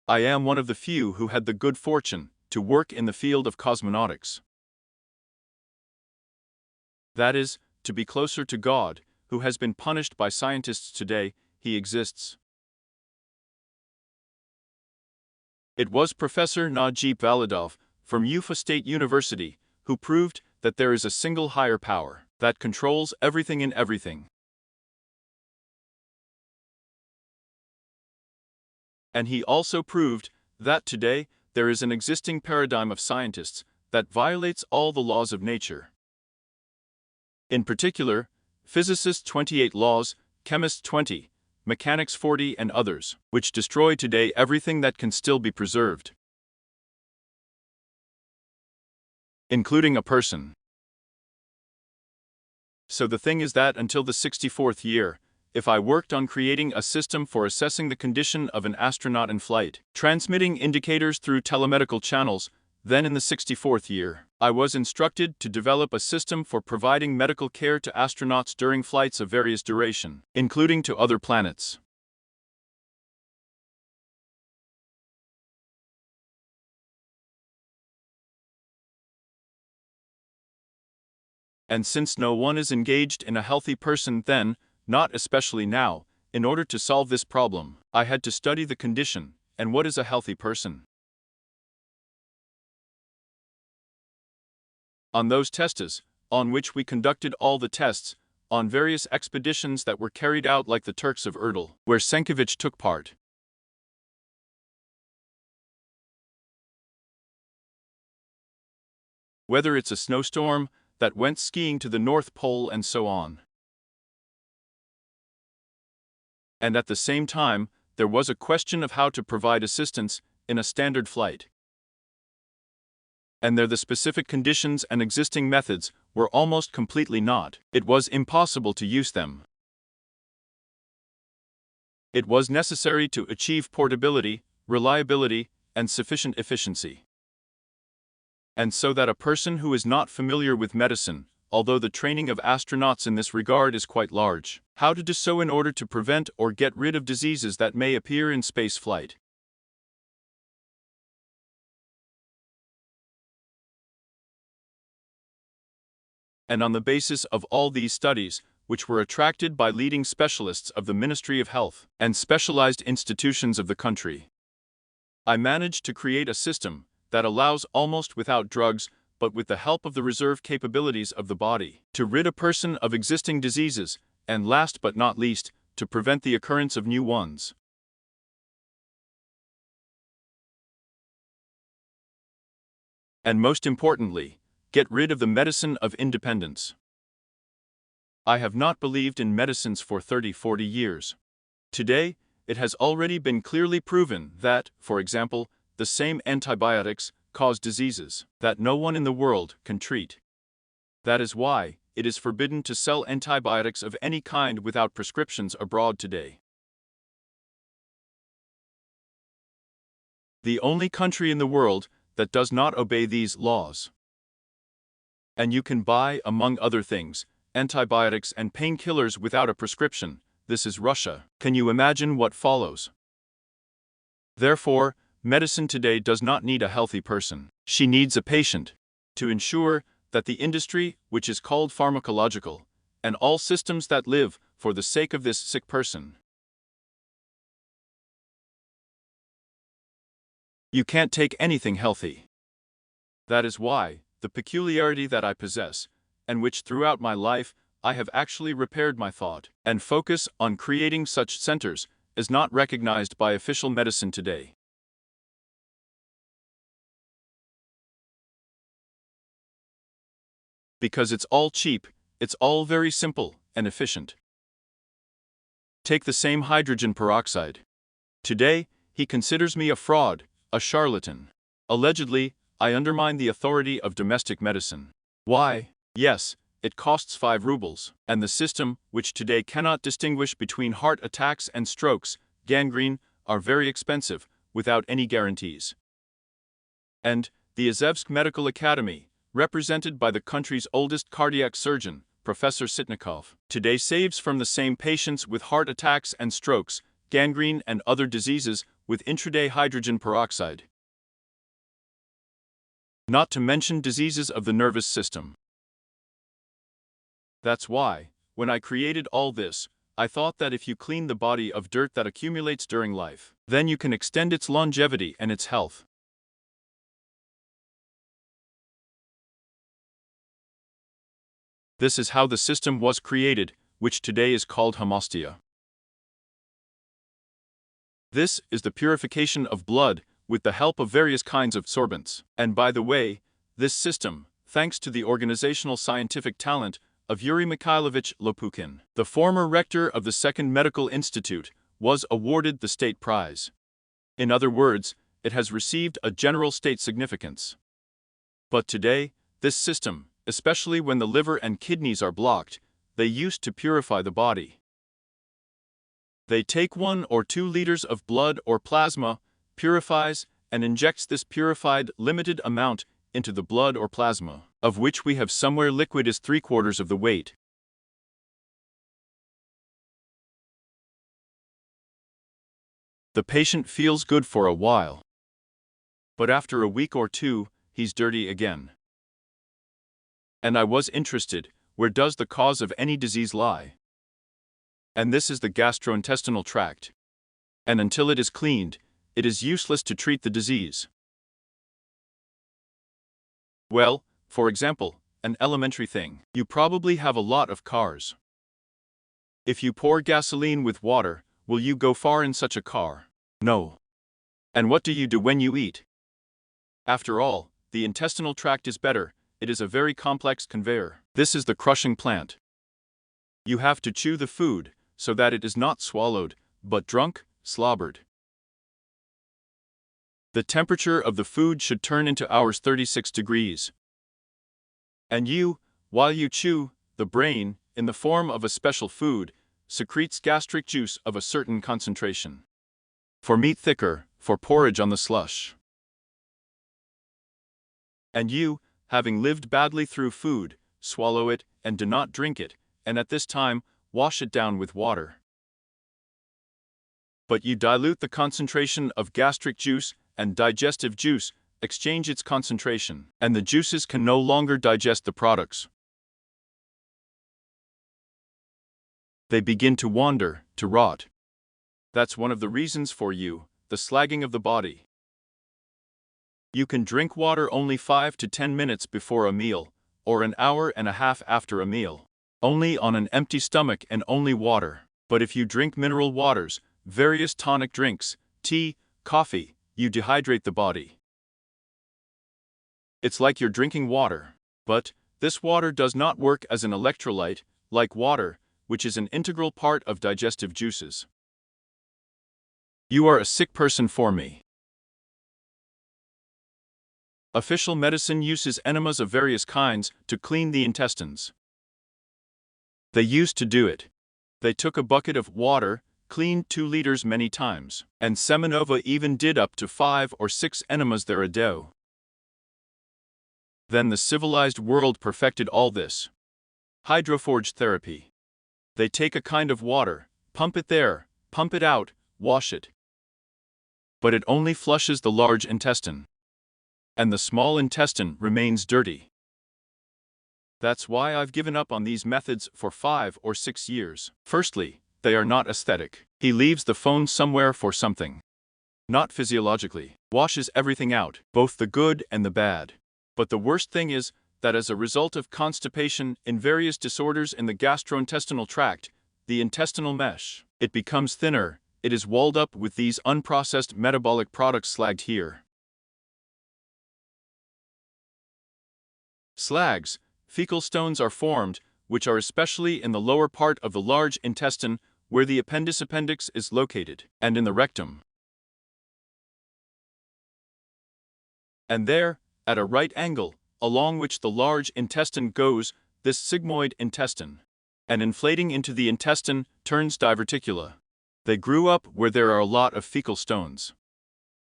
I am one of the few who had the good fortune to work in the field of cosmonautics. That is, to be closer to God, who has been punished by scientists today. He exists. It was Professor Najib Validov from Ufa State University who proved that there is a single higher power that controls everything in everything. And he also proved that today there is an existing paradigm of scientists that violates all the laws of nature. In particular, physicists' 28 laws, chemists' 20, mechanics' 40 and others, which destroy today everything that can still be preserved, including a person. So the thing is that until the 64th year, if I worked on creating a system for assessing the condition of an astronaut in flight, transmitting indicators through telemedical channels, then in the 64th year, I was instructed to develop a system for providing medical care to astronauts during flights of various duration, including to other planets. And since no one is engaged in a healthy person then, not especially now, in order to solve this problem, I had to study the condition, and what is a healthy person. On those tests, on which we conducted all the tests, on various expeditions that were carried out like the Turks of Erdel, where Senkevich took part. Whether it's a snowstorm that went skiing to the North Pole and so on. And at the same time, there was a question of how to provide assistance in a standard flight. And there the specific conditions and existing methods were almost completely not. It was impossible to use them. It was necessary to achieve portability, reliability, and sufficient efficiency. And so that a person who is not familiar with medicine, although the training of astronauts in this regard is quite large, how to do so in order to prevent or get rid of diseases that may appear in space flight. And on the basis of all these studies, which were attracted by leading specialists of the Ministry of Health and specialized institutions of the country, I managed to create a system that allows almost without drugs, but with the help of the reserve capabilities of the body, to rid a person of existing diseases, and last but not least, to prevent the occurrence of new ones. And most importantly, get rid of the medicine of independence. I have not believed in medicines for 30-40 years. Today, it has already been clearly proven that, for example, the same antibiotics cause diseases that no one in the world can treat. That is why it is forbidden to sell antibiotics of any kind without prescriptions abroad today. The only country in the world that does not obey these laws. And you can buy, among other things, antibiotics and painkillers without a prescription. This is Russia. Can you imagine what follows? Therefore, medicine today does not need a healthy person. She needs a patient to ensure that the industry, which is called pharmacological, and all systems that live for the sake of this sick person. You can't take anything healthy. That is why the peculiarity that I possess, and which throughout my life I have actually repaired my thought and focus on creating such centers, is not recognized by official medicine today. Because it's all cheap, it's all very simple and efficient. Take the same hydrogen peroxide. Today, he considers me a fraud, a charlatan. Allegedly, I undermine the authority of domestic medicine. Why? Yes, it costs 5 rubles, and the system, which today cannot distinguish between heart attacks and strokes, gangrene, are very expensive, without any guarantees. And the Izhevsk Medical Academy, represented by the country's oldest cardiac surgeon, Professor Sitnikov, today saves from the same patients with heart attacks and strokes, gangrene and other diseases with intraday hydrogen peroxide. Not to mention diseases of the nervous system. That's why, when I created all this, I thought that if you clean the body of dirt that accumulates during life, then you can extend its longevity and its health. This is how the system was created, which today is called haemostia. This is the purification of blood with the help of various kinds of sorbents. And by the way, this system, thanks to the organizational scientific talent of Yuri Mikhailovich Lopukhin, the former rector of the Second Medical Institute, was awarded the state prize. In other words, it has received a general state significance. But today, this system, especially when the liver and kidneys are blocked, they used to purify the body. They take 1 or 2 liters of blood or plasma, purifies, and injects this purified limited amount into the blood or plasma, of which we have somewhere liquid is 3/4 of the weight. The patient feels good for a while. But after a week or 2, he's dirty again. And I was interested, where does the cause of any disease lie? And this is the gastrointestinal tract. And until it is cleaned, it is useless to treat the disease. Well, for example, an elementary thing. You probably have a lot of cars. If you pour gasoline with water, will you go far in such a car? No. And what do you do when you eat? After all, the intestinal tract is better. It is a very complex conveyor. This is the crushing plant. You have to chew the food, so that it is not swallowed, but drunk, slobbered. The temperature of the food should turn into ours 36 degrees. And you, while you chew, the brain, in the form of a special food, secretes gastric juice of a certain concentration. For meat thicker, for porridge on the slush. And you, having lived badly through food, swallow it, and do not drink it, and at this time, wash it down with water. But you dilute the concentration of gastric juice and digestive juice, exchange its concentration, and the juices can no longer digest the products. They begin to wander, to rot. That's one of the reasons for you, the slagging of the body. You can drink water only 5 to 10 minutes before a meal, or an hour and a half after a meal. Only on an empty stomach and only water. But if you drink mineral waters, various tonic drinks, tea, coffee, you dehydrate the body. It's like you're drinking water. But this water does not work as an electrolyte, like water, which is an integral part of digestive juices. You are a sick person for me. Official medicine uses enemas of various kinds to clean the intestines. They used to do it. They took a bucket of water, cleaned 2 liters many times, and Semenova even did up to 5 or 6 enemas there a day. Then the civilized world perfected all this. Hydroforge therapy. They take a kind of water, pump it there, pump it out, wash it. But it only flushes the large intestine. And the small intestine remains dirty. That's why I've given up on these methods for 5 or 6 years. Firstly, they are not aesthetic. He leaves the phone somewhere for something. Not physiologically. Washes everything out, both the good and the bad. But the worst thing is that as a result of constipation in various disorders in the gastrointestinal tract, the intestinal mesh, it becomes thinner, it is walled up with these unprocessed metabolic products slagged here. Slags, fecal stones are formed, which are especially in the lower part of the large intestine where the appendix is located, and in the rectum. And there, at a right angle, along which the large intestine goes, this sigmoid intestine, and inflating into the intestine, turns diverticula. They grew up where there are a lot of fecal stones.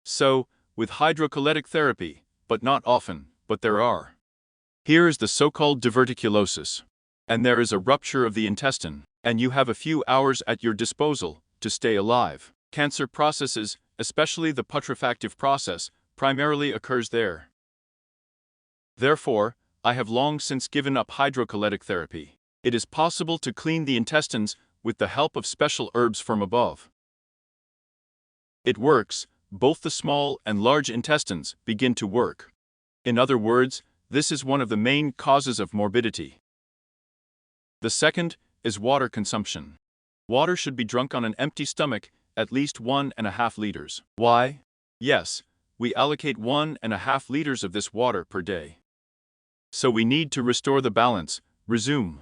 So, with hydrocollotic therapy, but not often, but there are. Here is the so-called diverticulosis. And there is a rupture of the intestine, and you have a few hours at your disposal to stay alive. Cancer processes, especially the putrefactive process, primarily occurs there. Therefore, I have long since given up hydrocollotic therapy. It is possible to clean the intestines with the help of special herbs from above. It works, both the small and large intestines begin to work. In other words, this is one of the main causes of morbidity. The second is water consumption. Water should be drunk on an empty stomach, at least 1.5 liters. Why? Yes, we allocate 1.5 liters of this water per day. So we need to restore the balance, resume.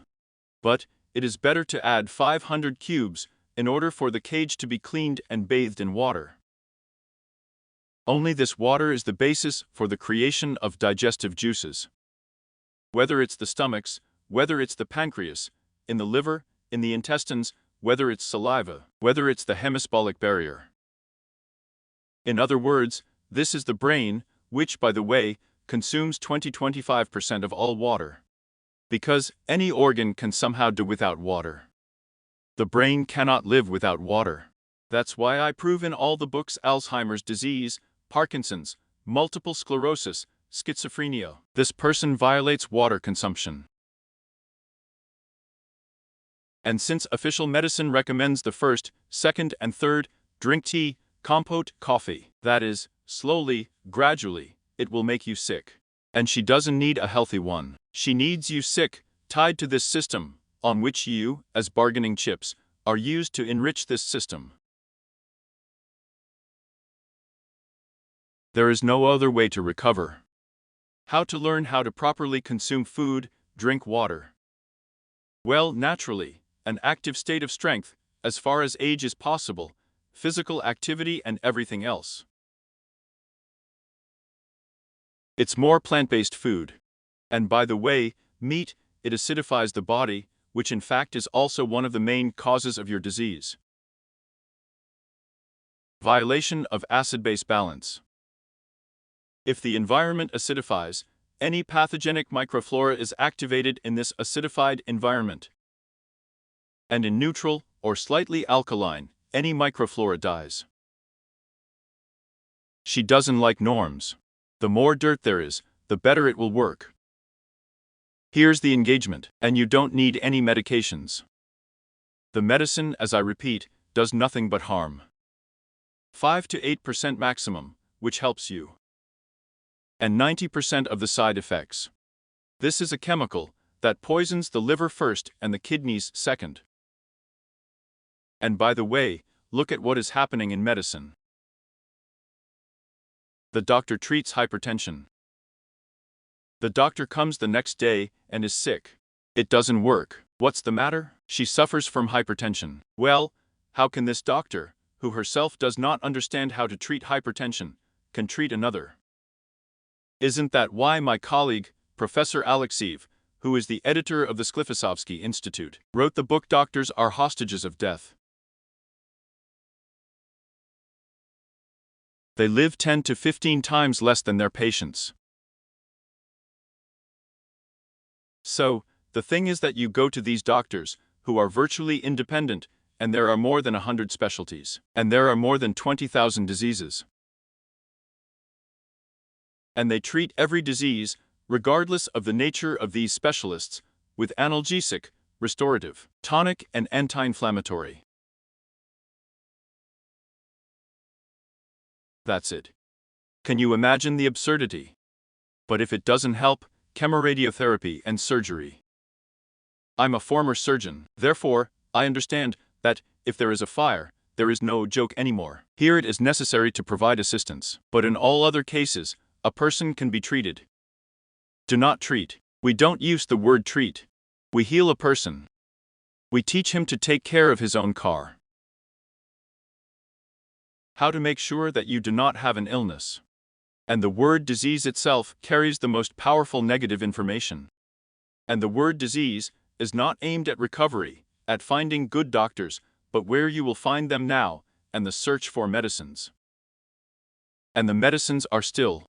But it is better to add 500 cubes in order for the cage to be cleaned and bathed in water. Only this water is the basis for the creation of digestive juices. Whether it's the stomachs, whether it's the pancreas, in the liver, in the intestines, whether it's saliva, whether it's the hemisphalic barrier. In other words, this is the brain, which, by the way, consumes 20–25% of all water. Because any organ can somehow do without water. The brain cannot live without water. That's why I prove in all the books Alzheimer's disease, Parkinson's, multiple sclerosis, schizophrenia. This person violates water consumption. And since official medicine recommends the first, second, and third, drink tea, compote, coffee, that is, slowly, gradually, it will make you sick. And she doesn't need a healthy one. She needs you sick, tied to this system, on which you, as bargaining chips, are used to enrich this system. There is no other way to recover. How to learn how to properly consume food, drink water. Well, naturally, an active state of strength, as far as age is possible, physical activity and everything else. It's more plant-based food. And by the way, meat, it acidifies the body, which in fact is also one of the main causes of your disease. Violation of acid-base balance. If the environment acidifies, any pathogenic microflora is activated in this acidified environment. And in neutral, or slightly alkaline, any microflora dies. She doesn't like norms. The more dirt there is, the better it will work. Here's the engagement, and you don't need any medications. The medicine, as I repeat, does nothing but harm. 5 to 8% maximum, which helps you. And 90% of the side effects. This is a chemical that poisons the liver first and the kidneys second. And by the way, look at what is happening in medicine. The doctor treats hypertension. The doctor comes the next day and is sick. It doesn't work. What's the matter? She suffers from hypertension. Well, how can this doctor, who herself does not understand how to treat hypertension, can treat another? Isn't that why my colleague, Professor Alexeyev, who is the editor of the Sklifosovsky Institute, wrote the book Doctors Are Hostages of Death? They live 10 to 15 times less than their patients. So, the thing is that you go to these doctors, who are virtually independent, and there are more than 100 specialties, and there are more than 20,000 diseases. And they treat every disease, regardless of the nature of these specialists, with analgesic, restorative, tonic, and anti-inflammatory. That's it. Can you imagine the absurdity? But if it doesn't help, chemoradiotherapy and surgery. I'm a former surgeon, therefore, I understand that, if there is a fire, there is no joke anymore. Here it is necessary to provide assistance, but in all other cases, a person can be treated. Do not treat. We don't use the word treat. We heal a person. We teach him to take care of his own car. How to make sure that you do not have an illness. And the word disease itself carries the most powerful negative information. And the word disease is not aimed at recovery, at finding good doctors, but where you will find them now, and the search for medicines. And the medicines are still